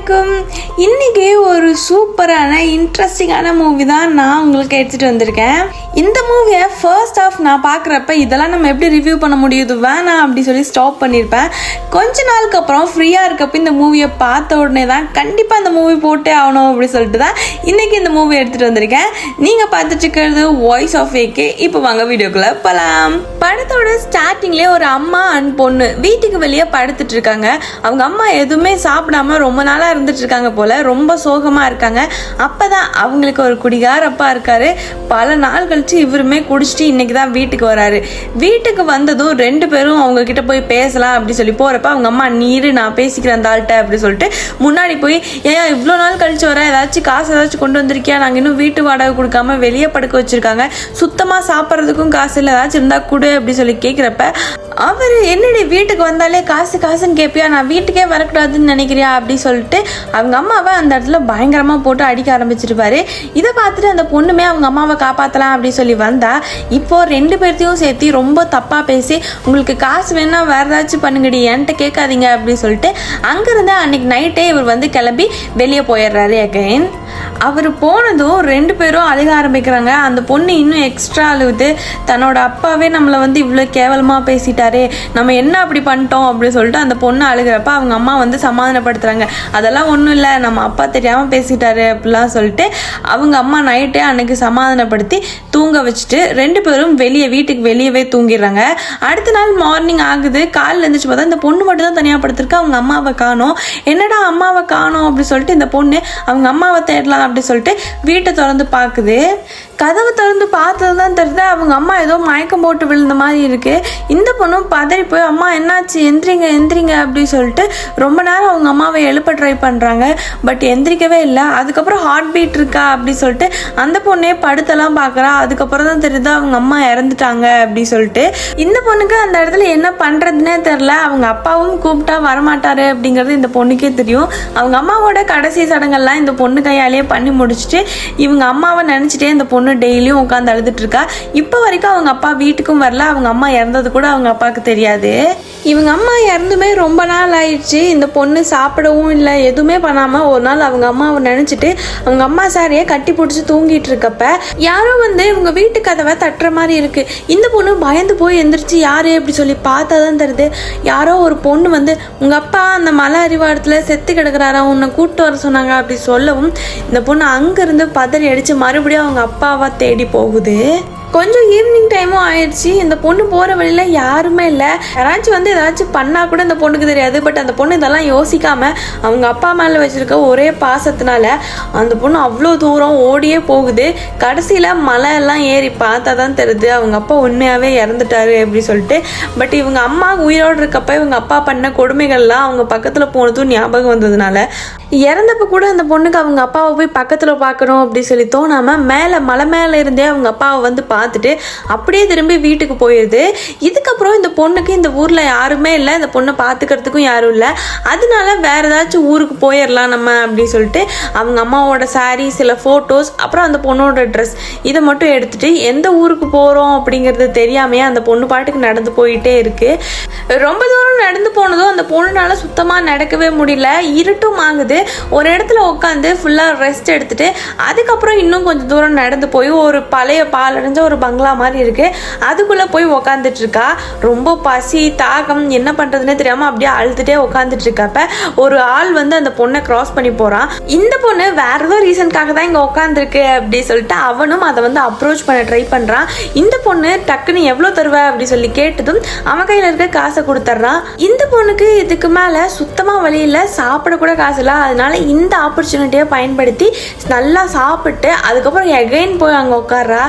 வணக்கம். இன்னைக்கு ஒரு சூப்பரான இன்ட்ரெஸ்டிங்கான மூவி தான் நான் உங்களுக்கு எடுத்துகிட்டு வந்திருக்கேன். இந்த மூவியை ஃபர்ஸ்ட் ஆஃப் நான் பார்க்குறப்ப இதெல்லாம் நம்ம எப்படி ரிவ்யூ பண்ண முடியுது வேணாம் அப்படி சொல்லி ஸ்டாப் பண்ணியிருப்பேன். கொஞ்ச நாளுக்கு அப்புறம் ஃப்ரீயாக இருக்கப்போ இந்த மூவியை பார்த்த உடனே தான் கண்டிப்பாக இந்த மூவி போட்டே ஆகணும் அப்படி சொல்லிட்டு தான் இன்றைக்கி இந்த மூவி எடுத்துகிட்டு வந்திருக்கேன். நீங்கள் பார்த்துட்டு இருக்கிறது வாய்ஸ் ஆஃப் ஏகே. இப்போ வாங்க வீடியோக்குள்ளே போகலாம். படத்தோட ஸ்டார்டிங்லேயே ஒரு அம்மா அண்ட் பொண்ணு வீட்டுக்கு வெளியே படுத்துட்டு இருக்காங்க. அவங்க அம்மா எதுவுமே சாப்பிடாம ரொம்ப நாளாக இருந்துட்டு இருக்காங்க போல, ரொம்ப சோகமாக இருக்காங்க. அப்போதான் அவங்களுக்கு ஒரு குடிகாரப்பா இருக்காரு. பல நாள் கழிச்சு இவருமே குடிச்சிட்டு இன்னைக்கு தான் வீட்டுக்கு வராரு. வீட்டுக்கு வந்ததும் ரெண்டு பேரும் அவங்க கிட்ட போய் பேசலாம் அப்படி சொல்லி போறப்ப அவங்க அம்மா நீரு நான் பேசிக்கிறேன் அந்த ஆள்கிட்ட அப்படி சொல்லிட்டு முன்னாடி போய் ஏன் இவ்வளோ நாள் கழிச்சு வர ஏதாச்சும் காசு ஏதாச்சும் கொண்டு வந்திருக்கியா, நாங்கள் இன்னும் வீட்டு வாடகை கொடுக்காம வெளியே படுக்க வச்சிருக்காங்க, சுத்தமாக சாப்பிட்றதுக்கும் காசு இல்லை, ஏதாச்சும் இருந்தா கொடு அப்படி சொல்லி கேட்குறப்ப அவர் என்னடி வீட்டுக்கு வந்தாலே காசு காசுன்னு கேட்பியா, நான் வீட்டுக்கே வரக்கூடாதுன்னு நினைக்கிறியா அப்படி சொல்லிட்டு அவங்க அம்மாவை அந்த இடத்துல பயங்கரமாக போட்டு அடிக்க ஆரம்பிச்சிருப்பாரு. இதை பார்த்துட்டு அந்த பொண்ணுமே அவங்க அம்மாவை காப்பாற்றலாம் அப்படி சொல்லி வந்தா இப்போ ரெண்டு பேர்த்தையும் சேர்த்து ரொம்ப தப்பாக பேசி உங்களுக்கு காசு வேணா வேற ஏதாச்சும் பண்ணுங்கடி என்கிட்ட கேட்காதீங்க அப்படின்னு சொல்லிட்டு அங்கிருந்து அன்னைக்கு நைட்டே இவர் வந்து கிளம்பி வெளியே போயிடுறாரு. அகைன் அவர் போனதும் ரெண்டு பேரும் அழுக ஆரம்பிக்கிறாங்க. அந்த பொண்ணு இன்னும் எக்ஸ்ட்ரா அழுகுது. தன்னோட அப்பாவே நம்மளை வந்து இவ்வளோ கேவலமாக பேசிட்டாரே, நம்ம என்ன அப்படி பண்ணிட்டோம் அப்படின்னு சொல்லிட்டு அந்த பொண்ணு அழுகிறப்ப அவங்க அம்மா வந்து சமாதானப்படுத்துறாங்க. அதெல்லாம் ஒன்றும் இல்லை, நம்ம அப்பா தெரியாமல் பேசிட்டாரு அப்படிலாம் சொல்லிட்டு அவங்க அம்மா நைட்டே அன்னைக்கு சமாதானப்படுத்தி தூங்க வச்சுட்டு ரெண்டு பேரும் வீட்டுக்கு வெளியவே தூங்கிடுறாங்க. அடுத்த நாள் மார்னிங் ஆகுது. காலில் எழுந்திரிச்சு பார்த்தா இந்த பொண்ணு மட்டும் தான் தனியாக படுத்திருக்கு. அவங்க அம்மாவை காணோம். என்னடா அம்மாவை காணோம் அப்படி சொல்லிட்டு இந்த பொண்ணு அவங்க அம்மாவை தேடலாம் அப்படி சொல்லிட்டு வீட்டை திறந்து பார்க்குது. கதவை திறந்து பார்த்தது தான் தெரியுது அவங்க அம்மா ஏதோ மயக்கம் போட்டு விழுந்த மாதிரி இருக்கு. இந்த பொண்ணும் பதறி போய் அம்மா என்னாச்சு, எந்திரிங்க எந்திரிங்க அப்படின்னு சொல்லிட்டு ரொம்ப நேரம் அவங்க அம்மாவை எழுப்ப ட்ரை பண்ணுறாங்க. பட் எந்திரிக்கவே இல்லை. அதுக்கப்புறம் ஹார்ட் பீட் இருக்கா அப்படி சொல்லிட்டு அந்த பொண்ணே படுத்தெல்லாம் பார்க்குறா. அதுக்கப்புறம் தான் தெரியுது அவங்க அம்மா இறந்துட்டாங்க அப்படி சொல்லிட்டு இந்த பொண்ணுக்கு அந்த இடத்துல என்ன பண்ணுறதுனே தெரில. அவங்க அப்பாவும் கூப்பிட்டா வரமாட்டாரு அப்படிங்கிறது இந்த பொண்ணுக்கே தெரியும். அவங்க அம்மாவோட கடைசி சடங்கெல்லாம் இந்த பொண்ணு கையாலேயே பண்ணி முடிச்சுட்டு இவங்க அம்மாவை நினச்சிட்டே இந்த பொண்ணு டெய்லியும் உட்காந்து அழுதுட்டு இருக்கா. இப்போ வரைக்கும் அவங்க அப்பா வீட்டுக்கும் வரல. அவங்க அம்மா இறந்தது கூட அவங்க அப்பாவுக்கு தெரியாது. இவங்க அம்மா இறந்துமே ரொம்ப நாள் ஆயிடுச்சு. இந்த பொண்ணு சாப்பிடவும் இல்லை, எதுவுமே பண்ணாமல் ஒரு நாள் அவங்க அம்மாவை நினச்சிட்டு அவங்க அம்மா சாரியை கட்டி பிடிச்சி தூங்கிட்டு இருக்கப்ப யாரோ வந்து இவங்க வீட்டு கதவை தட்டுற மாதிரி இருக்கு. இந்த பொண்ணு பயந்து போய் எந்திரிச்சு யாரு அப்படி சொல்லி பார்த்தா தான் தெரியுது யாரோ ஒரு பொண்ணு வந்து உங்க அப்பா அந்த மலை அரிவாரத்துல செத்து கிடக்குறாரா, உன்னை கூப்பிட்டு வர சொன்னாங்க அப்படி சொல்லவும் இந்த பொண்ணு அங்கிருந்து பதறி அடிச்சு மறுபடியும் அவங்க அப்பாவை தேடி போகுது. கொஞ்சம் ஈவினிங் டைமும் ஆயிடுச்சு. இந்த பொண்ணு போகிற வழியில் யாருமே இல்லை. யாராச்சும் வந்து ஏதாச்சும் பண்ணால் கூட இந்த பொண்ணுக்கு தெரியாது. பட் அந்த பொண்ணு இதெல்லாம் யோசிக்காமல் அவங்க அப்பா மேலே வச்சுருக்க ஒரே பாசத்தினால அந்த பொண்ணு அவ்வளோ தூரம் ஓடியே போகுது. கடைசியில் மலை எல்லாம் ஏறி பார்த்தா தான் தெரியுது அவங்க அப்பா உண்மையாகவே இறந்துட்டாரு அப்படி சொல்லிட்டு. பட் இவங்க அம்மா உயிரோடு இருக்கப்ப இவங்க அப்பா பண்ண கொடுமைகள்லாம் அவங்க பக்கத்தில் போனதும் ஞாபகம் வந்ததுனால இறந்தப்ப கூட அந்த பொண்ணுக்கு அவங்க அப்பாவை போய் பக்கத்தில் பார்க்கணும் அப்படி சொல்லி தோணாமல் மேலே மலை மேலே இருந்தே அவங்க அப்பாவை வந்து பார்த்துட்டு அப்படியே திரும்பி வீட்டுக்கு போயிடுது. இதுக்கப்புறம் இந்த பொண்ணுக்கு இந்த ஊரில் யாருமே இல்லை, இந்த பொண்ணை பார்த்துக்கிறதுக்கும் யாரும் இல்லை. அதனால வேற ஏதாச்சும் ஊருக்கு போயிடலாம் நம்ம அப்படின்னு சொல்லிட்டு அவங்க அம்மாவோட சாரி, சில ஃபோட்டோஸ், அப்புறம் அந்த பொண்ணோட ட்ரெஸ் இதை மட்டும் எடுத்துட்டு எந்த ஊருக்கு போகிறோம் அப்படிங்கிறது தெரியாமையே அந்த பொண்ணு பாட்டுக்கு நடந்து போயிட்டே இருக்கு. ரொம்ப தூரம் நடந்து போனதும் அந்த பொண்ணுனால சுத்தமாக நடக்கவே முடியல. இருட்டும் ஆகுது. ஒரு இடத்துல உட்காந்து ஃபுல்லாக ரெஸ்ட் எடுத்துட்டு அதுக்கப்புறம் இன்னும் கொஞ்சம் தூரம் நடந்து போய் ஒரு பழைய பாலடைஞ்ச ஒரு பங்களா மாதிரி இருக்கு. அதுக்குள்ள போய் உக்காந்துட்டு இருக்கா. ரொம்ப பசி தாகம் என்ன பண்றதுன்னே தெரியாம அப்படியே அழுதுட்டே உட்காந்துட்டு இருக்கப்ப ஒரு ஆள் வந்து அந்த பொண்ணை கிராஸ் பண்ணி போறான். இந்த பொண்ணு வேற ஏதோ ரீசனுக்காக தான் இங்க உட்காந்துருக்கு அப்படி சொல்லிட்டு அவனும் அதை வந்து அப்ரோச் பண்ண ட்ரை பண்றான். இந்த பொண்ணு டக்குன்னு எவ்வளவு தருவ அப்படி சொல்லி கேட்டதும் அவன் கையில இருக்க காசை கொடுத்துட்றான். இந்த பொண்ணுக்கு இதுக்கு மேல சுத்தமா வழி இல்லை, சாப்பிட கூட காசு இல்லை. அதனால இந்த ஆப்பர்ச்சுனிட்டியை பயன்படுத்தி நல்லா சாப்பிட்டு அதுக்கப்புறம் எகைன் போய் அங்க உட்கார்றா.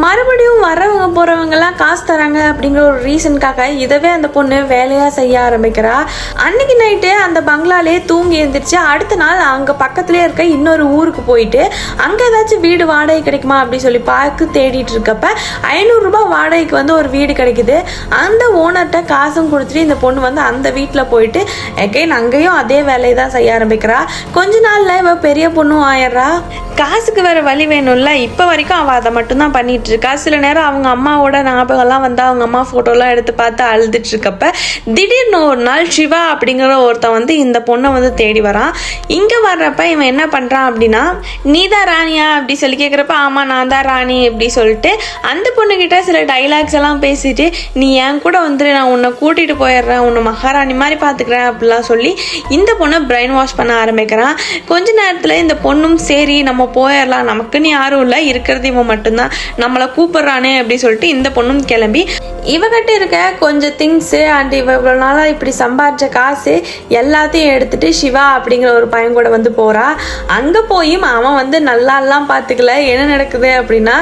மறுபடியும் வரவங்க போறவங்கலாம் காசு தராங்க அப்படிங்கிற ஒரு ரீசனுக்காக இதவே அந்த பொண்ணு வேலையா செய்ய ஆரம்பிக்கிறா. அன்னைக்கு நைட்டு அந்த பங்களாலே தூங்கி எழுந்திரிச்சு அடுத்த நாள் அங்க பக்கத்துலயே இருக்க இன்னொரு ஊருக்கு போயிட்டு அங்க ஏதாச்சும் வீடு வாடகை கிடைக்குமா அப்படி சொல்லி பார்த்து தேடிட்டு இருக்கப்ப 500 ரூபாய் வாடகைக்கு வந்து ஒரு வீடு கிடைக்குது. அந்த ஓனர்கிட்ட காசும் கொடுத்துட்டு இந்த பொண்ணு வந்து அந்த வீட்டில் போயிட்டு எகைன் அங்கேயும் அதே வேலையை தான் செய்ய ஆரம்பிக்கிறா. கொஞ்ச நாள்ல இவ பெரிய பொண்ணும் ஆயிடுறா. காசுக்கு வேற வழி வேணும்ல. இப்போ வரைக்கும் அவள் அதை மட்டும்தான் பண்ணிட்டு இருக்கா. சில நேரம் அவங்க அம்மாவோட ஞாபகம்லாம் வந்து அவங்க அம்மா ஃபோட்டோலாம் எடுத்து பார்த்து அழுதுட்டு இருக்கப்ப திடீர்னு ஒரு நாள் சிவா அப்படிங்கிற ஒருத்தன் வந்து இந்த பொண்ணை வந்து தேடி வரான். இங்கே வர்றப்ப இவன் என்ன பண்ணுறான் அப்படின்னா, நீ தான் ராணியா அப்படி சொல்லி கேட்குறப்ப ஆமாம் நான் தான் ராணி அப்படி சொல்லிட்டு அந்த பொண்ணுக்கிட்ட சில டைலாக்ஸ் எல்லாம் பேசிட்டு நீ என் கூட வந்துட்டு நான் உன்னை கூட்டிகிட்டு போயிடுறேன், உன்னை மகாராணி மாதிரி பார்த்துக்கிறேன் அப்படிலாம் சொல்லி இந்த பொண்ணை பிரெயின் வாஷ் பண்ண ஆரம்பிக்கிறான். கொஞ்ச நேரத்தில் இந்த பொண்ணும் சரி நம்ம போயிடலாம், நமக்குன்னு யாரும் இல்லை, இருக்கிறது இவன் மட்டும்தான், நம்மளை கூப்பிட்றானே அப்படி சொல்லிட்டு இந்த பொண்ணும் கிளம்பி இவகிட்ட இருக்க கொஞ்சம் திங்ஸு அண்ட் இவ்வளோ நாளாக இப்படி சம்பாரிச்ச காசு எல்லாத்தையும் எடுத்துட்டு சிவா அப்படிங்கிற ஒரு பையன் கூட வந்து போகிறா. அங்கே போயும் அவன் வந்து நல்லாலாம் பார்த்துக்கல. என்ன நடக்குது அப்படின்னா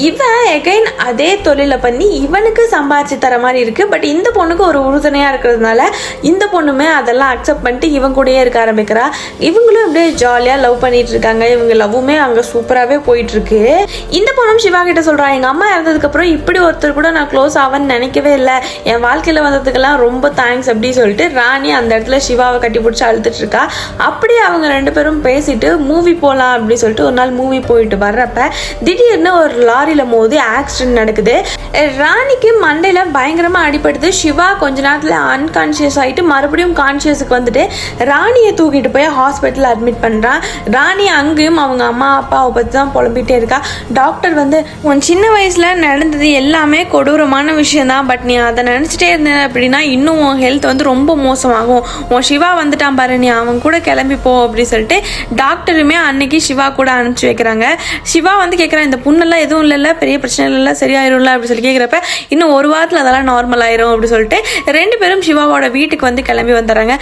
இவன் எகைன் அதே தொழிலை பண்ணி இவனுக்கு சம்பாரிச்சு தர மாதிரி இருக்குது. பட் இந்த பொண்ணுக்கு ஒரு உறுதுணையாக இருக்கிறதுனால இந்த பொண்ணுமே அதெல்லாம் அக்செப்ட் பண்ணிட்டு இவன் கூடயே இருக்க ஆரம்பிக்கிறா. இவங்களும் அப்படியே ஜாலியாக லவ் பண்ணிட்டு இருக்காங்க. இவங்க லவ்வுமே அங்கே சூப்பராகவே போயிட்டுருக்கு. இந்த பொண்ணும் சிவா கிட்ட சொல்கிறா, எங்கள் அம்மா இறந்ததுக்கப்புறம் இப்படி ஒருத்தர் கூட நான் க்ளோஸ் ஆவேன்னு நினைக்கவே இல்லை, என் வாழ்க்கையில் வந்ததுக்கெல்லாம் ரொம்ப தேங்க்ஸ் அப்படி சொல்லிட்டு ராணி அந்த இடத்துல சிவாவை கட்டி பிடிச்சி அழுத்துட்டு இருக்கா. அப்படியே அவங்க ரெண்டு பேரும் பேசிட்டு மூவி போகலாம் அப்படி சொல்லிட்டு ஒரு நாள் மூவி போயிட்டு வர்றப்ப திடீர்னு ஒரு லாரியில் மோதி ஆக்சிடென்ட் நடக்குது. ராணிக்கு மண்டையில் பயங்கரமாக அடிபடுது. சிவா கொஞ்ச நேரத்தில் அன்கான்ஷியஸ் ஆகிட்டு மறுபடியும் கான்ஷியஸுக்கு வந்துட்டு ராணியை தூக்கிட்டு போய் ஹாஸ்பிட்டலில் அட்மிட் பண்ணுறான். ராணி அங்கேயும் அவங்க அம்மா அப்பாவை பற்றி தான் புலம்பிகிட்டே இருக்கா. டாக்டர் வந்து உன் சின்ன வயசில் நடந்தது எல்லாமே கொடூரமான விஷயம் தான், பட் நீ அதை நினச்சிட்டே இருந்த அப்படின்னா இன்னும் உன் ஹெல்த் வந்து ரொம்ப மோசமாகும், உன் சிவா வந்துட்டான் பாரு, நீ அவன் கூட கிளம்பி போ அப்படின்னு சொல்லிட்டு டாக்டருமே அன்னைக்கு சிவா கூட அனுப்பிச்சி வைக்கிறாங்க. சிவா வந்து கேட்குறான், இந்த புண்ணெல்லாம் எதுவும் இல்லைல்ல, பெரிய பிரச்சனை இல்லை, சரியாயிரும்ல அப்படி சொல்லி கேட்குறப்ப இன்னும் ஒரு வாரத்தில் அதெல்லாம் நார்மல் ஆயிரும் அப்படி சொல்லிட்டு ரெண்டு பேரும் சிவாவோட வீட்டுக்கு வந்து கிளம்பி வந்துடுறாங்க.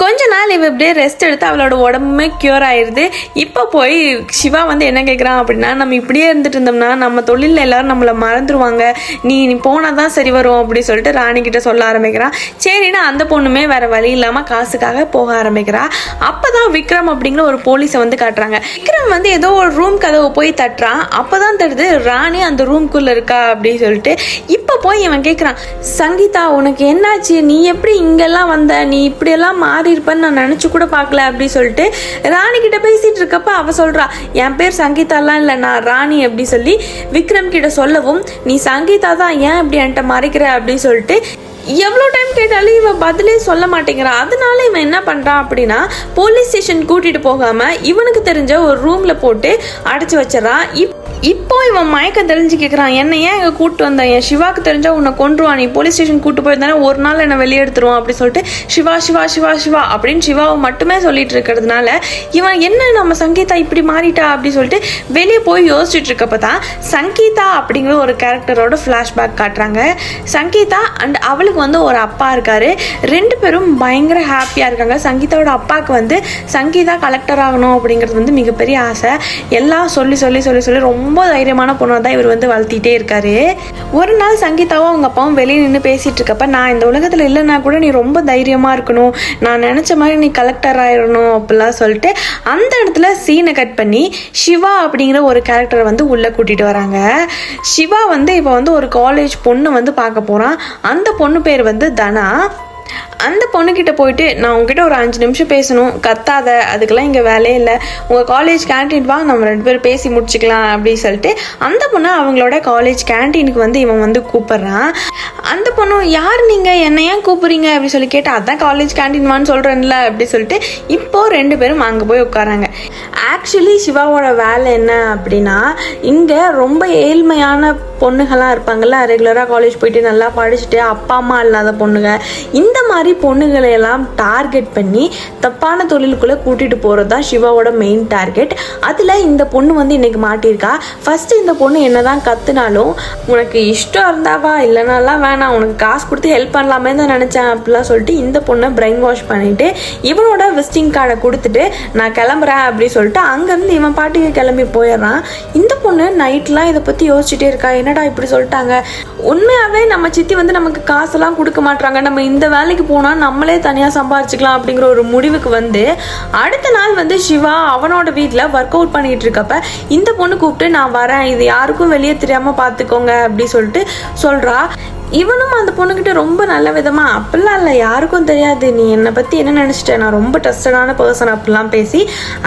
கொஞ்ச நாள் இவ இப்படியே ரெஸ்ட் எடுத்து அவளோட உடம்புமே க்யூர் ஆயிடுது. இப்போ போய் சிவா வந்து என்ன கேட்குறான் அப்படின்னா, நம்ம இப்படியே இருந்துட்டு இருந்தோம்னா நம்ம தொழிலில் எல்லாரும் நம்மளை மறந்துடுவாங்க, நீ போனால் தான் சரி வரும் அப்படி சொல்லிட்டு ராணி கிட்ட சொல்ல ஆரம்பிக்கிறான். சரின்னா அந்த பொண்ணுமே வேற வழி இல்லாமல் காசுக்காக போக ஆரம்பிக்கிறா. அப்போதான் விக்ரம் அப்படிங்கிற ஒரு போலீஸை வந்து காட்டுறாங்க. விக்ரம் வந்து ஏதோ ஒரு ரூம் கதவை போய் தட்டுறான். அப்போதான் தடுது ராணி அந்த ரூம்குள்ளே இருக்கா அப்படின்னு சொல்லிட்டு. இப்போ போய் இவன் கேட்குறான், சங்கீதா உனக்கு என்னாச்சு, நீ எப்படி இங்கெல்லாம் வந்த, நீ இப்படியெல்லாம் மாறி இருப்பேன்னு நான் நினச்சி கூட பார்க்கல அப்படி சொல்லிட்டு ராணி கிட்ட பேசிட்டு இருக்கப்ப அவ சொல்றா, என் பேர் சங்கீதாலாம் இல்லை, நான் ராணி அப்படி சொல்லி விக்ரம் கிட்ட சொல்லவும், நீ சங்கீதா தான், ஏன் இப்படி என்கிட்ட மறைக்கிற அப்படின்னு சொல்லிட்டு எவ்வளோ டைம் கேட்டாலும் இவன் பதிலே சொல்ல மாட்டேங்கிறான். அதனால இவன் என்ன பண்ணுறான் அப்படின்னா போலீஸ் ஸ்டேஷன் கூட்டிகிட்டு போகாமல் இவனுக்கு தெரிஞ்ச ஒரு ரூமில் போட்டு அடைச்சி வச்சிடறான். இப்போ இவன் மயக்கம் தெரிஞ்சு கேட்குறான், என்ன ஏன் இங்கே கூப்பிட்டு வந்தேன், என் சிவாக்கு தெரிஞ்சால் உன்னை கொண்டுருவான், நீ போலீஸ் ஸ்டேஷன் கூப்பிட்டு போயிருந்தானே ஒரு நாள் என்னை வெளியே எடுத்துருவான் அப்படி சொல்லிட்டு சிவா சிவா சிவா சிவா அப்படின்னு சிவாவை மட்டுமே சொல்லிட்டு இருக்கிறதுனால இவன் என்ன நம்ம சங்கீதா இப்படி மாறிட்டா அப்படி சொல்லிட்டு வெளியே போய் யோசிச்சுட்டு இருக்கப்ப தான் சங்கீதா அப்படிங்கிற ஒரு கேரக்டரோட ஃப்ளாஷ்பேக் காட்டுறாங்க. சங்கீதா அண்ட் அவளுக்கு வந்து ஒரு அப்பா இருக்காரு. ரெண்டு பேரும் பயங்கர ஹாப்பியாக இருக்காங்க. சங்கீதாவோட அப்பாவுக்கு வந்து சங்கீதா கலெக்டர் ஆகணும் அப்படிங்கிறது வந்து மிகப்பெரிய ஆசை. எல்லாம் சொல்லி சொல்லி சொல்லி சொல்லி ரொம்ப தைரியமான பொண்ணாக தான் இவர் வந்து வளர்த்திட்டே இருக்காரு. ஒரு நாள் சங்கீதாவும் அவங்க அப்பாவும் வெளியே நின்று பேசிட்டு இருக்கப்ப, நான் இந்த உலகத்தில் இல்லைன்னா கூட நீ ரொம்ப தைரியமாக இருக்கணும், நான் நினச்ச மாதிரி நீ கலெக்டர் ஆயிடணும் அப்படிலாம் சொல்லிட்டு அந்த இடத்துல சீனை கட் பண்ணி சிவா அப்படிங்கிற ஒரு கேரக்டரை வந்து உள்ளே கூட்டிகிட்டு வராங்க. சிவா வந்து இப்போ வந்து ஒரு காலேஜ் பொண்ணு வந்து பார்க்க போகிறான். அந்த பொண்ணு பேர் வந்து தனா. அந்த பொண்ணுக்கிட்ட போயிட்டு, நான் உங்ககிட்ட ஒரு 5 நிமிஷம் பேசணும், கத்தாத, அதுக்கெல்லாம் இங்கே வேலையே இல்லை, உங்கள் காலேஜ் கேன்டீன் வா, நம்ம 2 பேரும் பேசி முடிச்சுக்கலாம் அப்படின்னு சொல்லிட்டு அந்த பொண்ணை அவங்களோட காலேஜ் கேன்டீனுக்கு வந்து இவன் வந்து கூப்பிட்றான். அந்த பொண்ணு, யார் நீங்கள், என்ன ஏன் கூப்பிட்றீங்க அப்படி சொல்லி கேட்டால், அதான் காலேஜ் கேன்டீன் வான்னு சொல்கிறேன்ல அப்படி சொல்லிட்டு இப்போது 2 பேரும் அங்கே போய் உட்காராங்க. ஆக்சுவலி சிவாவோட வேலை என்ன அப்படின்னா, இங்கே ரொம்ப ஏழ்மையான பொண்ணுகள்லாம் இருப்பாங்கள்ல, ரெகுலராக காலேஜ் போயிட்டு நல்லா படிச்சுட்டு அப்பா அம்மா இல்லாத பொண்ணுங்க, இந்த மாதிரி பொண்ணுகளை எல்லாம் டார்கெட் பண்ணி தப்பான தொழிலுக்குள்ளே கூட்டிகிட்டு போகிறது தான் சிவாவோட மெயின் டார்கெட். அதில் இந்த பொண்ணு வந்து இன்றைக்கி மாட்டியிருக்கா. ஃபஸ்ட்டு இந்த பொண்ணு என்ன தான் கற்றுனாலும், உனக்கு இஷ்டம் இருந்தாவா, இல்லைனாலாம் வேணாம், உனக்கு காசு கொடுத்து ஹெல்ப் பண்ணலாமே தான் நினச்சேன் அப்படிலாம் சொல்லிட்டு இந்த பொண்ணை பிரெயின் வாஷ் பண்ணிவிட்டு இவனோட விசிட்டிங் கார்டை கொடுத்துட்டு நான் கிளம்புறேன் அப்படின்னு சொல்லிட்டு அங்கேருந்து இவன் பாட்டுக்கு கிளம்பி போயிடுறான். இந்த பொண்ணு நைட்லாம் இதை பற்றி யோசிச்சுட்டே இருக்கா, என்னடா இப்படி சொல்லிட்டாங்க, உண்மையாகவே நம்ம சித்தி வந்து நமக்கு காசெல்லாம் கொடுக்க மாட்டாங்க, நம்ம இந்த வேலைக்கு போனால் நம்மளே தனியாக சம்பாரிச்சுக்கலாம் அப்படிங்கிற ஒரு முடிவுக்கு வந்து அடுத்த நாள் வந்து சிவா அவனோட வீட்டில் ஒர்க் அவுட் பண்ணிட்டு இருக்கப்ப இந்த பொண்ணு கூப்பிட்டு, நான் வரேன், இது யாருக்கும் வெளியே தெரியாமல் பார்த்துக்கோங்க அப்படி சொல்லிட்டு சொல்கிறா. இவனும் அந்த பொண்ணுக்கிட்ட ரொம்ப நல்ல விதமா அப்படிலாம் இல்லை, யாருக்கும் தெரியாது, நீ என்னை பற்றி என்ன நினச்சிட்ட, நான் ரொம்ப ட்ரஸ்டடான பர்சன் அப்படிலாம் பேசி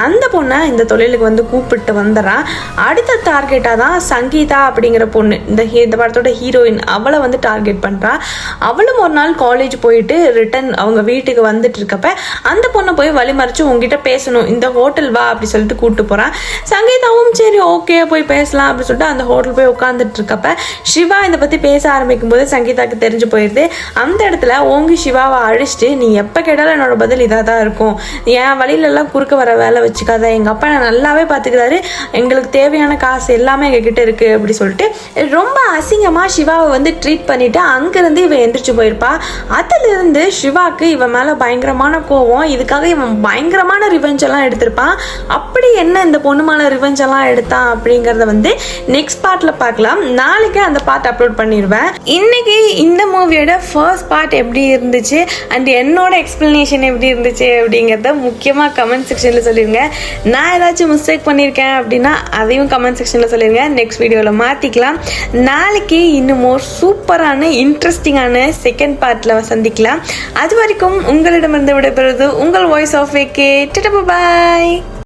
அந்த பொண்ணை இந்த தொழிலுக்கு வந்து கூப்பிட்டு வந்துடுறான். அடுத்த டார்கெட்டாக தான் சங்கீதா அப்படிங்கிற பொண்ணு, இந்த படத்தோட ஹீரோயின், அவளை வந்து டார்கெட் பண்ணுறா. அவளும் ஒரு நாள் காலேஜ் போயிட்டு ரிட்டன் அவங்க வீட்டுக்கு வந்துட்டு இருக்கப்ப அந்த பொண்ணை போய் வழிமறிச்சு உங்ககிட்ட பேசணும், இந்த ஹோட்டல் வா அப்படி சொல்லிட்டு கூப்பிட்டு போகிறான். சங்கீதாவும் சரி ஓகே போய் பேசலாம் அப்படின்னு சொல்லிட்டு அந்த ஹோட்டல் போய் உட்காந்துட்டு இருக்கப்ப சிவா இதை பற்றி பேச ஆரம்பிக்கும் போது சங்கீதாக்கு தெரிஞ்சு போயிடுது. அந்த இடத்துல ஓங்கி சிவாவை அழிச்சிட்டு, நீ எப்போ கேட்டாலும் என்னோட பதில் இதாக தான் இருக்கும், என் வழியிலெல்லாம் குறுக்க வர வேலை வச்சுக்காத, எங்கள் அப்பா நான் நல்லாவே பார்த்துக்கிறாரு, எங்களுக்கு தேவையான காசு எல்லாமே எங்ககிட்ட இருக்கு அப்படி சொல்லிட்டு ரொம்ப அசிங்கமாக சிவாவை வந்து ட்ரீட் பண்ணிட்டு அங்கேருந்து இவன் எந்திரிச்சு போயிருப்பா. அதிலிருந்து சிவாக்கு இவன் மேலே பயங்கரமான கோவம், இதுக்காக இவன் பயங்கரமான ரிவெஞ்ச் எல்லாம் எடுத்திருப்பான். அப்படி என்ன இந்த பொண்ணு மேலே ரிவெஞ்ச் எல்லாம் எடுத்தான் அப்படிங்கிறத வந்து நெக்ஸ்ட் பார்ட்டில் பார்க்கலாம். நாளைக்கு அந்த பார்ட் அப்லோட் பண்ணிடுவேன். இன்னைக்கு இந்த மூவியோட ஃபர்ஸ்ட் பார்ட் எப்படி இருந்துச்சு அண்ட் என்னோட எக்ஸ்பிளனேஷன் எப்படி இருந்துச்சு அப்படிங்கிறத முக்கியமாக கமெண்ட் செக்ஷனில் சொல்லிடுங்க. நான் ஏதாச்சும் மிஸ்டேக் பண்ணியிருக்கேன் அப்படின்னா அதையும் கமெண்ட் செக்ஷனில் சொல்லிடுங்க. நெக்ஸ்ட் வீடியோவில் மாற்றிக்கலாம். நாளைக்கு இன்னும் ஒரு சூப்பரான இன்ட்ரெஸ்டிங்கான செகண்ட் பார்ட்டில் சந்திக்கலாம். அது வரைக்கும் உங்களிடமிருந்து விடைபெறுவது உங்கள் voice of AK. Tata bye.